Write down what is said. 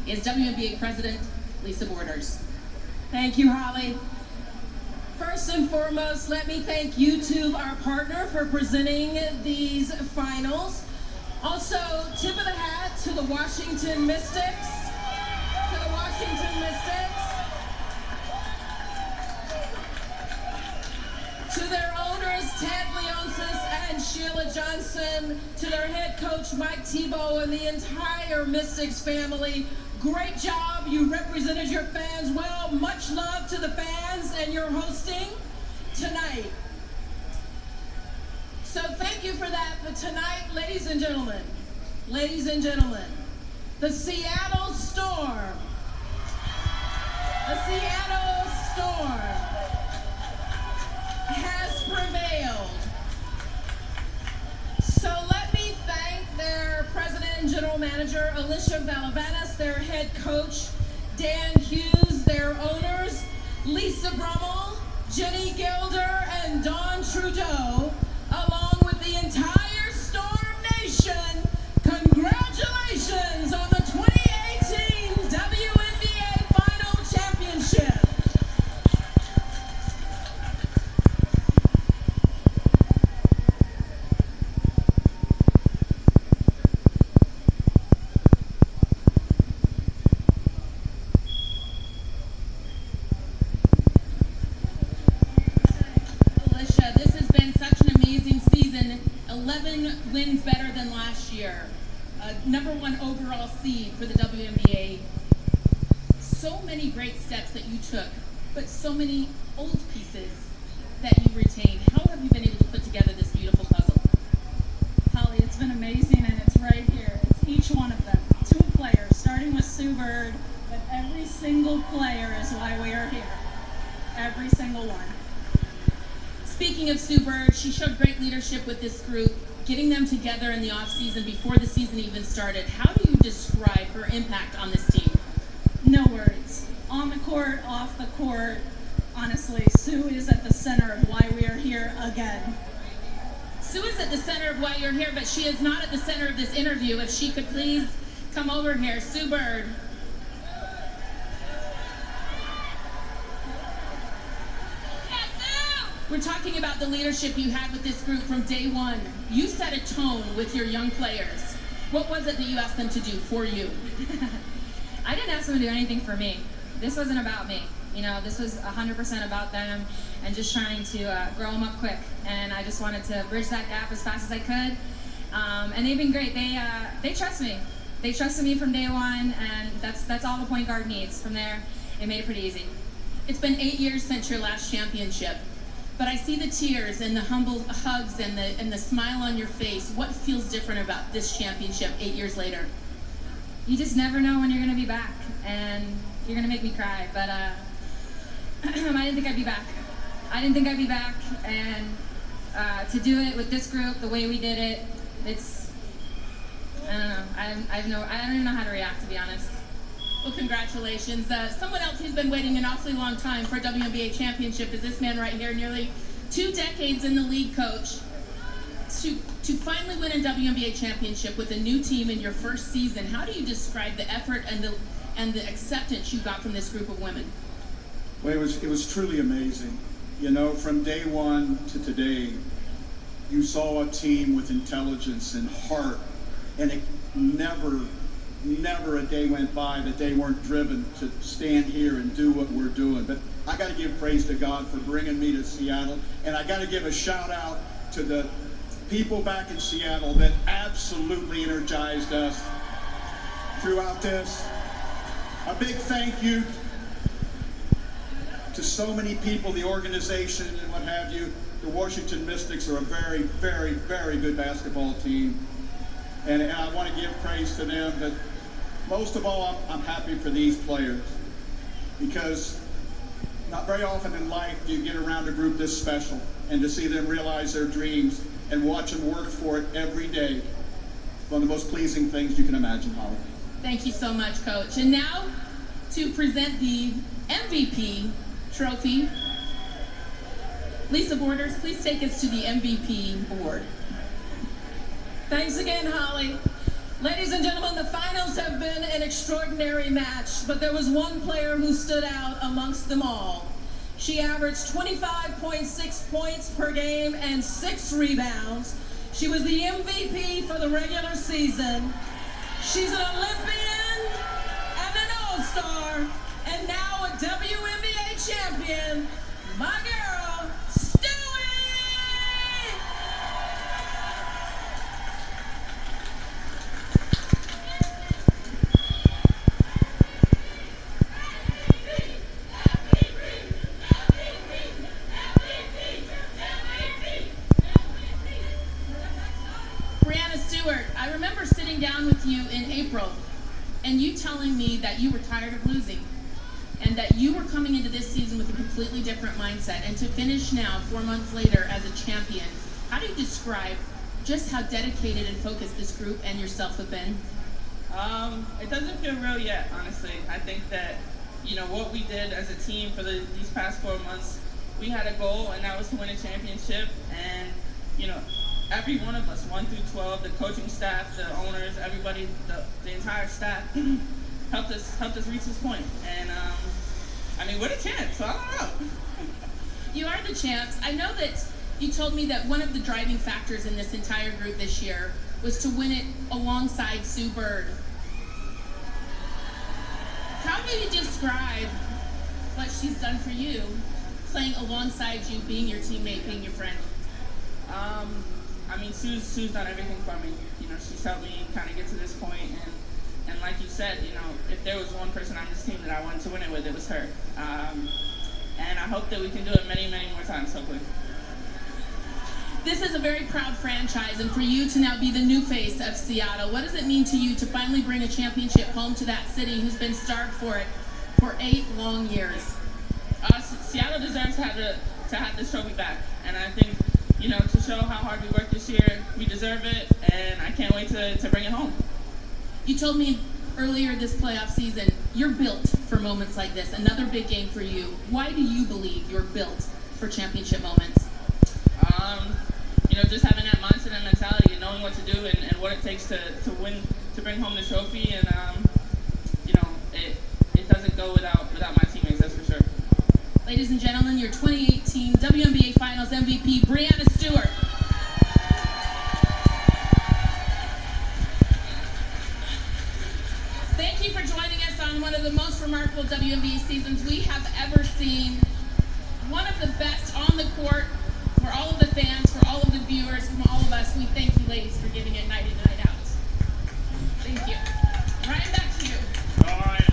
is WNBA President Lisa Borders. Thank you, Holly. First and foremost, let me thank YouTube, our partner, for presenting these finals. Also, tip of the hat to the Washington Mystics. To their owners, Ted Leonsis and Sheila Johnson. To their head coach, Mike Tebow, and the entire Mystics family. Great job. You represented your fans well. Much love to the fans and your hosting tonight. So thank you for that. But tonight, ladies and gentlemen, the Seattle Storm. Has prevailed. So let me thank their president and general manager, Alicia Valavanis, their head coach, Dan Hughes, their owners, Lisa Brummel, Jenny Gilder, and Dawn Trudeau, along with the entire Storm Nation. Congratulations on the 2018 WNBA Final Championship. Alicia, this has been such an amazing season. 11 wins better than last year. #1 overall seed for the WNBA. So many great steps that you took, but so many old pieces that you retained. How have you been able to put together this beautiful puzzle? Holly, it's been amazing, and it's right here. It's each one of them. 2 players, starting with Sue Bird, but every single player is why we are here. Every single one. Speaking of Sue Bird, she showed great leadership with this group, getting them together in the off-season before the season even started. How do you describe her impact on this team? No words. On the court, off the court, honestly, Sue is at the center of why we are here again. Sue is at the center of why you're here, but she is not at the center of this interview. If she could please come over here. Sue Bird. We're talking about the leadership you had with this group from day one. You set a tone with your young players. What was it that you asked them to do for you? I didn't ask them to do anything for me. This wasn't about me. You know, this was 100% about them and just trying to grow them up quick. And I just wanted to bridge that gap as fast as I could. And they've been great. They trust me. They trusted me from day one, and that's all the point guard needs. From there, it made it pretty easy. It's been 8 years since your last championship. But I see the tears and the humble hugs and the smile on your face. What feels different about this championship 8 years later? You just never know when you're going to be back, and you're going to make me cry. But I didn't think I'd be back. And to do it with this group, the way we did it, it's, I don't know. I don't even know how to react, to be honest. Well, congratulations. Someone else who's been waiting an awfully long time for a WNBA championship is this man right here, nearly 2 decades in the league, coach. To finally win a WNBA championship with a new team in your first season, how do you describe the effort and the acceptance you got from this group of women? Well, it was truly amazing. You know, from day one to today, you saw a team with intelligence and heart, and it never a day went by that they weren't driven to stand here and do what we're doing. But I got to give praise to God for bringing me to Seattle, and I got to give a shout out to the people back in Seattle that absolutely energized us throughout this. A big thank you to so many people, the organization and what have you. The Washington Mystics are a very, very, very good basketball team, and I want to give praise to them. But most of all, I'm happy for these players, because not very often in life do you get around a group this special and to see them realize their dreams and watch them work for it every day. One of the most pleasing things you can imagine, Holly. Thank you so much, Coach. And now, to present the MVP trophy, Lisa Borders, please take us to the MVP board. Thanks again, Holly. Ladies and gentlemen, the finals have been an extraordinary match, but there was one player who stood out amongst them all. She averaged 25.6 points per game and 6 rebounds. She was the MVP for the regular season. She's an Olympian and an All-Star, and now a WNBA champion, my girl, Stewart! Breanna Stewart, I remember sitting down with you in April and you telling me that you were tired of losing and that you were coming into this season with a completely different mindset, and to finish now 4 months later as a champion. How do you describe just how dedicated and focused this group and yourself have been? It doesn't feel real yet, honestly. I think that, what we did as a team for these past 4 months, we had a goal, and that was to win a championship. And, every one of us, 1 through 12, the coaching staff, the owners, everybody, the entire staff helped us reach this point. And, we're the champs, so I don't know. You are the champs. I know that you told me that one of the driving factors in this entire group this year was to win it alongside Sue Bird. How do you describe what she's done for you, playing alongside you, being your teammate, being your friend? Sue's done everything for me. She's helped me kind of get to this point, and like you said, if there was one person on this team that I wanted to win it with, it was her. And I hope that we can do it many, many more times, hopefully. This is a very proud franchise, and for you to now be the new face of Seattle, what does it mean to you to finally bring a championship home to that city who's been starved for it for 8 long years? Seattle deserves to have this trophy back, and I think, to show how hard we worked this year, we deserve it, and I can't wait to bring it home. You told me earlier this playoff season, you're built for moments like this, another big game for you. Why do you believe you're built for championship moments? Just having that mindset and mentality and knowing what to do and what it takes to win, to bring home the trophy, and it doesn't go without my teammates, that's for sure. Ladies and gentlemen, your 2018 WNBA Finals MVP, Breanna Stewart. Thank you for joining us on one of the most remarkable WNBA seasons we have ever seen. One of the best on the court for all of the fans, for all of the viewers, from all of us. We thank you, ladies, for giving it night in, night out. Thank you. Right back to you.